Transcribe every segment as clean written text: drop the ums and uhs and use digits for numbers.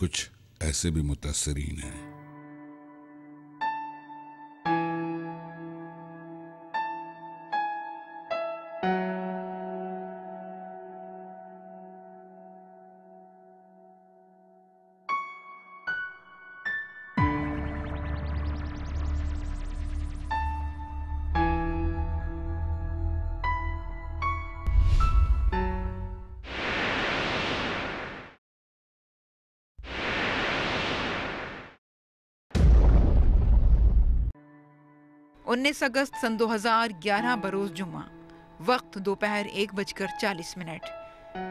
कुछ ऐसे भी मुतासरीन हैं। उन्नीस अगस्त सन 2011 बरोज जुम्मा, वक्त दोपहर 1:40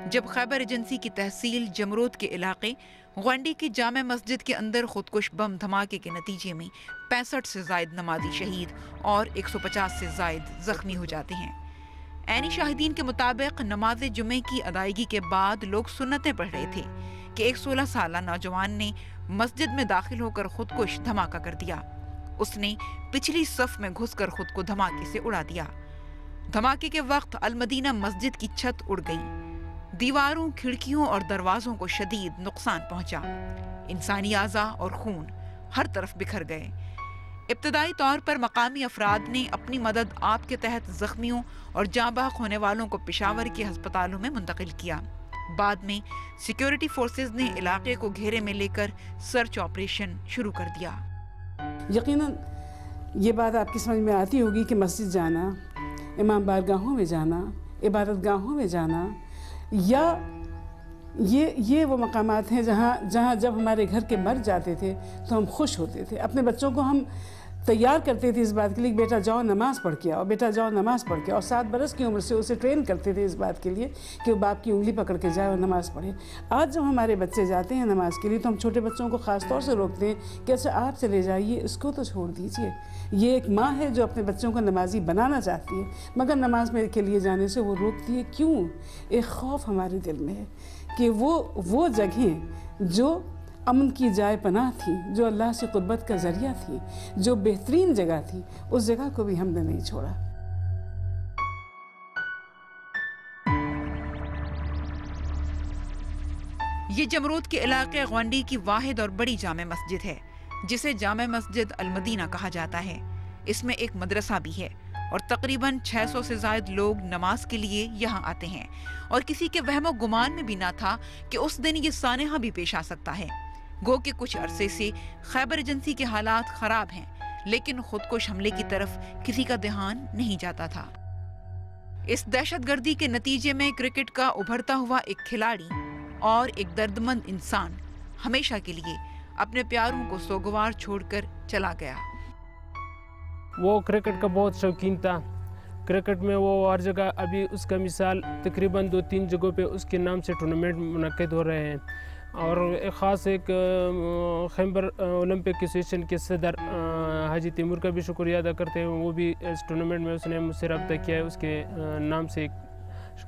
जब खैबर एजेंसी की तहसील जमरूद के इलाके ग्वांडी की जामे मस्जिद के अंदर खुदकुश बम धमाके के नतीजे में 65 से जायद नमाजी शहीद और 150 से जायद जख्मी हो जाते हैं। ऐनी शाहिदीन के मुताबिक नमाज जुमे की अदायगी के बाद लोग सुन्नतें पढ़ रहे थे कि एक 16 साला नौजवान ने मस्जिद में दाखिल होकर खुदकुश धमाका कर दिया। उसने पिछली सफ में घुसकर खुद को धमाके से उड़ा दिया। धमाके के वक्त अलमदीना मस्जिद की छत उड़ गई। दीवारों, खिड़कियों और दरवाजों को शदीद नुकसान पहुंचा। इंसानी आज़ा और खून हर तरफ बिखर गए। इब्तदाई तौर पर मकामी अफराद ने अपनी मदद आप के तहत जख्मियों और जाँ बहक होने वालों को पेशावर के हस्पतालों में मुंतकिल किया। बाद में सिक्योरिटी फोर्सेज ने इलाके को घेरे में लेकर सर्च ऑपरेशन शुरू कर दिया। यकीनन ये बात आपकी समझ में आती होगी कि मस्जिद जाना, इमाम बारगाहों में जाना, इबादत गाहों में जाना, या ये वो मकामात हैं जहाँ जब हमारे घर के मर्द जाते थे तो हम खुश होते थे। अपने बच्चों को हम तैयार करते थे इस बात के लिए, बेटा जाओ नमाज़ पढ़ के आओ, बेटा जाओ नमाज़ पढ़ के आओ। 7 बरस की उम्र से उसे ट्रेन करते थे इस बात के लिए कि वो बाप की उंगली पकड़ के जाए और नमाज़ पढ़े। आज जब हमारे बच्चे जाते हैं नमाज़ के लिए तो हम छोटे बच्चों को ख़ास तौर से रोकते हैं कि अच्छा आप चले जाइए, इसको तो छोड़ दीजिए। ये एक माँ है जो अपने बच्चों को नमाजी बनाना चाहती है, मगर नमाज में के लिए जाने से वो रोकती है। क्यों? एक खौफ हमारे दिल में है कि वो जगह जो अमन की जाए पनाह थी, जो अल्लाह से कुर्बत का ज़रिया थी, जो बेहतरीन जगह थी, उस जगह को भी हमने नहीं छोड़ा। ये जमरूद के इलाके ग्वांडी की वाहिद और बड़ी जामे मस्जिद है, जिसे जामे मस्जिद अलमदीना कहा जाता है। इसमें एक मदरसा भी है और तकरीबन 600 से ज़ायद लोग नमाज के लिए यहाँ आते हैं। और किसी के वहमो गुमान में भी ना था कि उस दिन ये सानेहा भी पेश आ सकता है। गो के कुछ अरसे से खैबर एजेंसी के हालात खराब हैं, लेकिन खुदकुश हमले की तरफ किसी का ध्यान नहीं जाता था। इस दहशतगर्दी के नतीजे में क्रिकेट का उभरता हुआ एक खिलाड़ी और एक दर्दमंद इंसान हमेशा के लिए अपने प्यारों को सोगवार छोड़कर चला गया। वो क्रिकेट का बहुत शौकीन था। क्रिकेट में वो हर जगह, अभी उसका मिसाल तकरीबन 2-3 जगहों पे उसके नाम से टूर्नामेंट मुनक्किद हो रहे हैं। और एक ख़ास खैबर ओलंपिक एसोसिएशन के सदर हाजी तैमूर का भी शुक्रिया अदा करते हैं। वो भी इस टूर्नामेंट में उसने मुझसे रब्ता किया है। उसके नाम से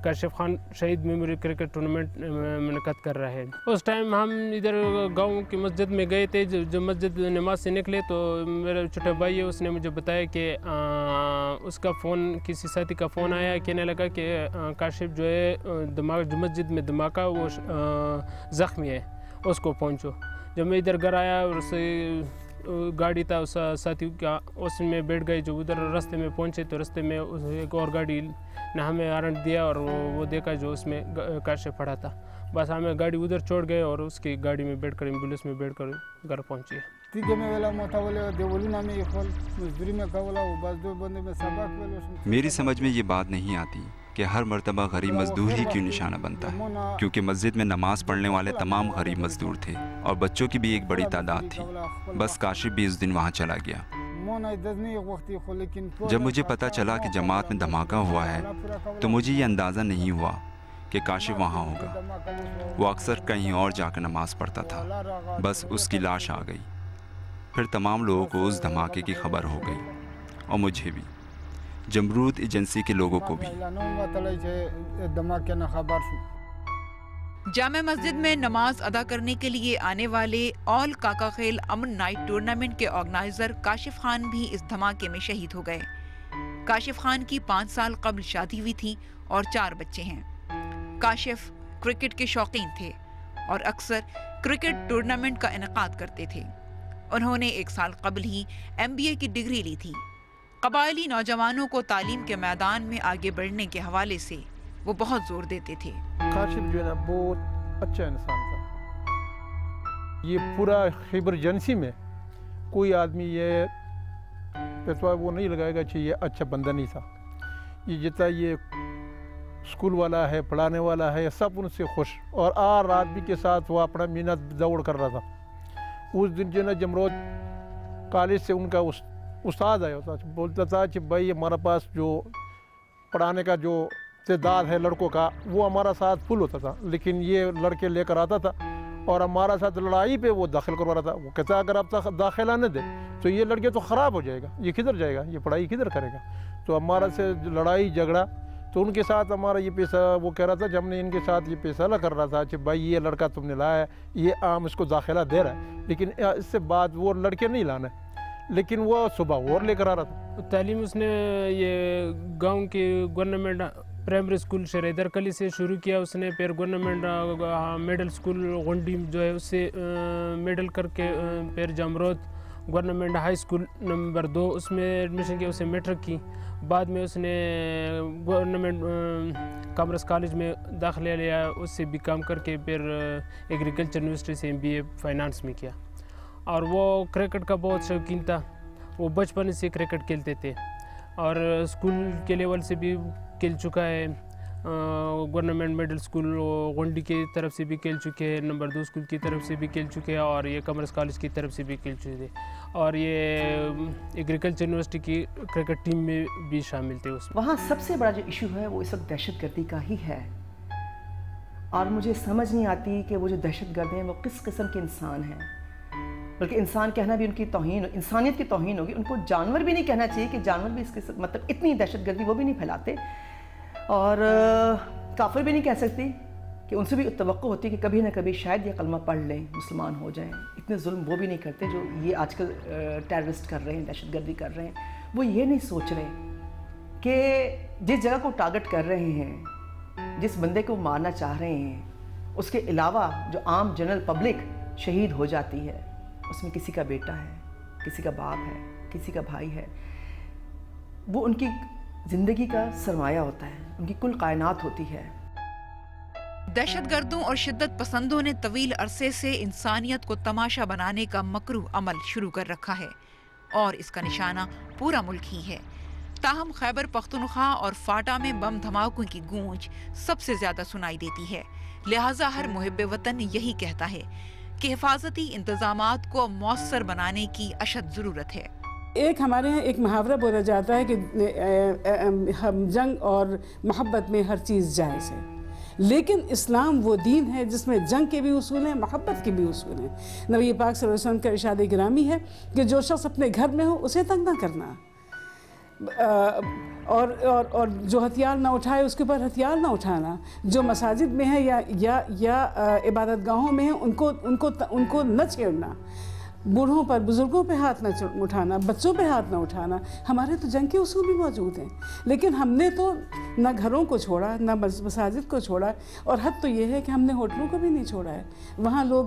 काशिफ खान शहीद मेमोरियल क्रिकेट टूर्नामेंट मुनक़्क़द कर रहे हैं। उस टाइम हम इधर गांव की मस्जिद में गए थे। जब मस्जिद नमाज से निकले तो मेरा छोटा भाई है, उसने मुझे बताया कि उसका फ़ोन, किसी साथी का फ़ोन आया, कहने लगा कि काशिफ जो है जो मस्जिद में धमाका वो ज़ख्मी है, उसको पहुँचो। जब मैं इधर घर आया और उससे गाड़ी था उस साथी का, उसमें बैठ गए। जो उधर रास्ते में पहुंचे तो रास्ते में एक और गाड़ी ने हमें आरंट दिया और वो देखा जो उसमें काशिफ पड़ा था। बस हमें गाड़ी उधर छोड़ गए और उसकी गाड़ी में बैठकर, एम्बुलेंस में बैठकर घर पहुंचे। मेरी समझ में ये बात नहीं आती कि हर मर्तबा गरीब मजदूर ही क्यों निशाना बनता है, क्योंकि मस्जिद में नमाज पढ़ने वाले तमाम गरीब मजदूर थे और बच्चों की भी एक बड़ी तादाद थी। बस काशिफ भी उस दिन वहाँ चला गया। जब मुझे पता चला कि जमात में धमाका हुआ है तो मुझे ये अंदाज़ा नहीं हुआ कि काशिफ वहाँ होगा। वो अक्सर कहीं और जाकर नमाज पढ़ता था। बस उसकी लाश आ गई। फिर तमाम लोगों को उस धमाके की खबर हो गई और मुझे भी, जमरूद एजेंसी के लोगों को भी। जामे मस्जिद में नमाज अदा करने के लिए आने वाले ऑल काका खेल अमन नाइट टूर्नामेंट के ऑर्गेनाइजर काशिफ खान भी इस धमाके में शहीद हो गए। काशिफ खान की 5 साल कबल शादी हुई थी और 4 बच्चे हैं। काशिफ क्रिकेट के शौकीन थे और अक्सर کرکٹ ٹورنامنٹ کا انعقاد کرتے تھے۔ انہوں نے 1 سال قبل ہی MBA کی ڈگری لی تھی۔ قبائلی نوجوانوں کو تعلیم کے میدان میں آگے بڑھنے کے حوالے سے وہ بہت زور دیتے تھے۔ کاشف جو ہے نا بہت اچھا انسان تھا۔ یہ پورا خیبر ایجنسی میں کوئی آدمی یہ پیسہ وہ نہیں لگائے گا کہ یہ اچھا بندہ نہیں تھا۔ یہ جتنا یہ اسکول والا ہے، پڑھانے والا ہے، سب ان سے خوش، اور رات بھی کے ساتھ وہ اپنا محنت دوڑ کر رہا تھا۔ اس دن جو ہے نا جمرود کالج سے ان کا استاد آیا ہوتا، بولتا تھا کہ بھائی ہمارا پاس جو پڑھانے کا جو تعداد ہے لڑکوں کا وہ ہمارا ساتھ فل ہوتا تھا، لیکن یہ لڑکے لے کر آتا تھا اور ہمارا ساتھ لڑائی پہ وہ داخل کروا رہا تھا۔ وہ کہتا اگر اب تک داخلہ نہ دے تو یہ لڑکے تو خراب ہو جائے گا، یہ کدھر جائے گا، یہ پڑھائی کدھر کرے گا۔ تو ہمارا سے لڑائی جھگڑا، تو ان کے ساتھ ہمارا یہ پیسہ وہ کہہ رہا تھا کہ ہم نے ان کے ساتھ یہ پیسہ نہ کر رہا تھا کہ بھائی یہ لڑکا تم نے لایا ہے، یہ عام اس کو داخلہ دے رہا ہے، لیکن اس سے بعد وہ لڑکے نہیں لانا ہے، لیکن وہ صبح اور لے کر آ رہا تھا۔ تعلیم اس نے یہ گاؤں کی گورنمنٹ پرائمری اسکول شریدر کلی سے شروع کیا اس نے، پھر گورنمنٹ میڈل اسکول غنڈی جو ہے اس سے میڈل کر کے، پھر Jamrud government high school number 2 اس میں ایڈمیشن کیا، اسے میٹرک کی۔ بعد میں اس نے گورنمنٹ کامرس کالج میں داخلہ لیا، اس سے BCom کر کے پھر ایگریکلچر یونیورسٹی سے MBA فائنانس میں کیا۔ اور وہ کرکٹ کا بہت شوقین تھا، وہ بچپن سے کرکٹ کھیلتے تھے اور اسکول کے لیول سے بھی کھیل چکا ہے۔ گورنمنٹ میڈل اسکول غنڈی کی طرف سے بھی کھیل چکے ہیں، نمبر 2 اسکول کی طرف سے بھی کھیل چکے ہیں، اور یہ کامرس کالج کی طرف سے بھی کھیل چکے تھے، اور یہ ایگریکلچر یونیورسٹی کی کرکٹ ٹیم میں بھی شامل تھے۔ اس وہاں سب سے بڑا جو ایشو ہے وہ اس وقت دہشت گردی کا ہی ہے، اور مجھے سمجھ نہیں آتی کہ وہ جو دہشت گرد ہیں وہ کس قسم کے انسان ہیں، بلکہ انسان کہنا بھی ان کی توہین، انسانیت کی توہین ہوگی۔ ان کو جانور بھی نہیں کہنا چاہیے کہ جانور بھی اس قسم، مطلب اتنی دہشت گردی وہ بھی نہیں پھیلاتے، اور کافر بھی نہیں کہہ سکتی کہ ان سے بھی توقع ہوتی ہے کہ کبھی نہ کبھی شاید یہ کلمہ پڑھ لیں، مسلمان ہو جائیں۔ اتنے ظلم وہ بھی نہیں کرتے جو یہ آج کل ٹیررسٹ کر رہے ہیں، دہشت گردی کر رہے ہیں۔ وہ یہ نہیں سوچ رہے کہ جس جگہ کو ٹارگٹ کر رہے ہیں، جس بندے کو مارنا چاہ رہے ہیں، اس کے علاوہ جو عام جنرل پبلک شہید ہو جاتی ہے، اس میں کسی کا بیٹا ہے، کسی کا باپ ہے، کسی کا بھائی ہے، وہ ان کی زندگی کا سرمایہ ہوتا ہے، ان کی کل کائنات ہوتی ہے۔ دہشت گردوں اور شدت پسندوں نے طویل عرصے سے انسانیت کو تماشا بنانے کا مکروہ عمل شروع کر رکھا ہے، اور اس کا نشانہ پورا ملک ہی ہے۔ تاہم خیبر پختونخوا اور فاٹا میں بم دھماکوں کی گونج سب سے زیادہ سنائی دیتی ہے، لہٰذا ہر محب وطن یہی کہتا ہے کہ حفاظتی انتظامات کو مؤثر بنانے کی اشد ضرورت ہے۔ ایک ہمارے یہاں ایک محاورہ بولا جاتا ہے کہ ہم جنگ اور محبت میں ہر چیز جائز ہے، لیکن اسلام وہ دین ہے جس میں جنگ کے بھی اصول ہیں، محبت کے بھی اصول ہیں۔ نبی پاک صلی اللہ علیہ وسلم کا ارشاد گرامی ہے کہ جو شخص اپنے گھر میں ہو اسے تنگ نہ کرنا، اور جو ہتھیار نہ اٹھائے اس کے اوپر ہتھیار نہ اٹھانا، جو مساجد میں ہے یا عبادت گاہوں میں ہیں ان کو نہ چھیڑنا، بوڑھوں پر بزرگوں پہ ہاتھ نہ اٹھانا، بچوں پہ ہاتھ نہ اٹھانا۔ ہمارے تو جنگ کے اصول بھی موجود ہیں، لیکن ہم نے تو نہ گھروں کو چھوڑا، نہ مساجد کو چھوڑا، اور حد تو یہ ہے کہ ہم نے ہوٹلوں کو بھی نہیں چھوڑا ہے۔ وہاں لوگ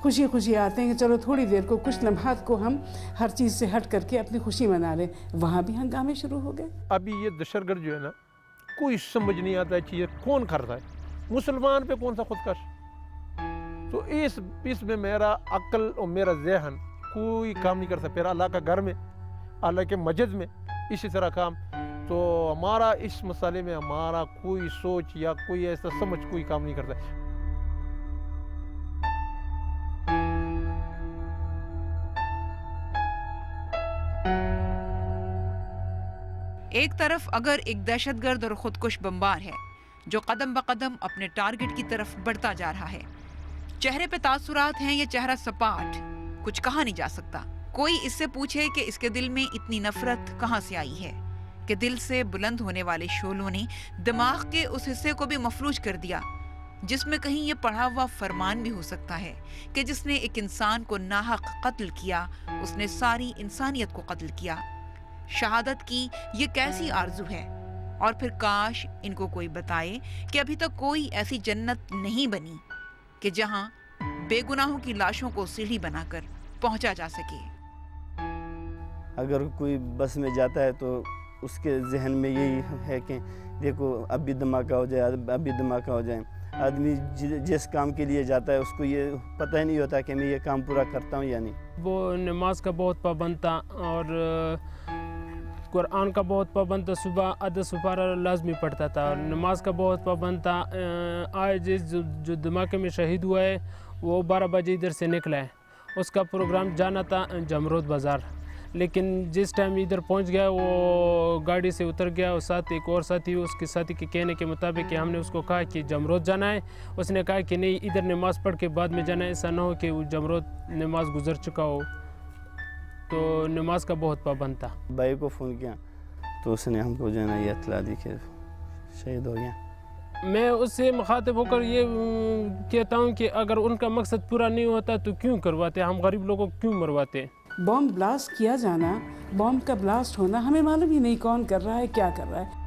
خوشی خوشی آتے ہیں کہ چلو تھوڑی دیر کو، کچھ لمحات کو ہم ہر چیز سے ہٹ کر کے اپنی خوشی منا لیں، وہاں بھی ہنگامے شروع ہو گئے۔ ابھی یہ دہشت گرد جو ہے نا کوئی سمجھ نہیں آتا ہے کہ یہ کون کرتا ہے، مسلمان پہ کون سا خودکش۔ تو اس میں میرا عقل اور میرا ذہن کوئی کام نہیں کرتا۔ پھر اللہ کا گھر میں، اللہ کے مسجد میں اسی طرح کام، تو ہمارا اس مسئلے میں ہمارا کوئی سوچ یا کوئی ایسا سمجھ کوئی کام نہیں کرتا۔ ایک طرف اگر ایک دہشت گرد اور خودکش بمبار ہے جو قدم بقدم اپنے ٹارگٹ کی طرف بڑھتا جا رہا ہے، چہرے پہ تاثرات ہیں، یہ چہرہ سپاٹ، کچھ کہا نہیں جا سکتا۔ کوئی اس سے پوچھے کہ اس کے دل میں اتنی نفرت کہاں سے آئی ہے کہ دل سے بلند ہونے والے شعلوں نے دماغ کے اس حصے کو بھی مفلوج کر دیا جس میں کہیں یہ پڑھا ہوا فرمان بھی ہو سکتا ہے کہ جس نے ایک انسان کو ناحق قتل کیا اس نے ساری انسانیت کو قتل کیا۔ شہادت کی یہ کیسی آرزو ہے، اور پھر کاش ان کو کوئی بتائے کہ ابھی تک کوئی ایسی جنت نہیں بنی کہ جہاں बेगुनाहों की लाशों को सीढ़ी बनाकर पहुंचा जा सके। अगर कोई बस में जाता है तो उसके जहन में यही है कि देखो अभी धमाका हो जाए, अभी धमाका हो जाए। आदमी जिस काम के लिए जाता है उसको ये पता ही नहीं होता कि मैं ये काम पूरा करता हूँ या नहीं। वो नमाज का बहुत पाबंद था और कुरान का बहुत पाबंद था। सुबह आधा सुपारा लाजमी पढ़ता था और नमाज का बहुत पाबंद था। आज जो धमाके में शहीद हुआ है वो 12 बजे इधर से निकला है। उसका प्रोग्राम जाना था जमरोद बाज़ार, लेकिन जिस टाइम इधर पहुंच गया वो गाड़ी से उतर गया। और साथ एक और साथी, उसके साथी के कहने के मुताबिक कि हमने उसको कहा कि जमरोद जाना है, उसने कहा कि नहीं इधर नमाज़ पढ़ के बाद में जाना है, ऐसा ना हो कि वो जमरोद नमाज गुजर चुका हो। तो नमाज का बहुत पाबंद था। भाई को फ़ोन किया तो उसने हमको जो है ना ये इत्तला दी कि शहीद हो गया। मैं उससे मुखातिब होकर ये कहता हूँ कि अगर उनका मकसद पूरा नहीं होता तो क्यों करवाते, हम गरीब लोगों को क्यों मरवाते। बॉम्ब ब्लास्ट किया जाना, बॉम्ब का ब्लास्ट होना, हमें मालूम ही नहीं कौन कर रहा है, क्या कर रहा है।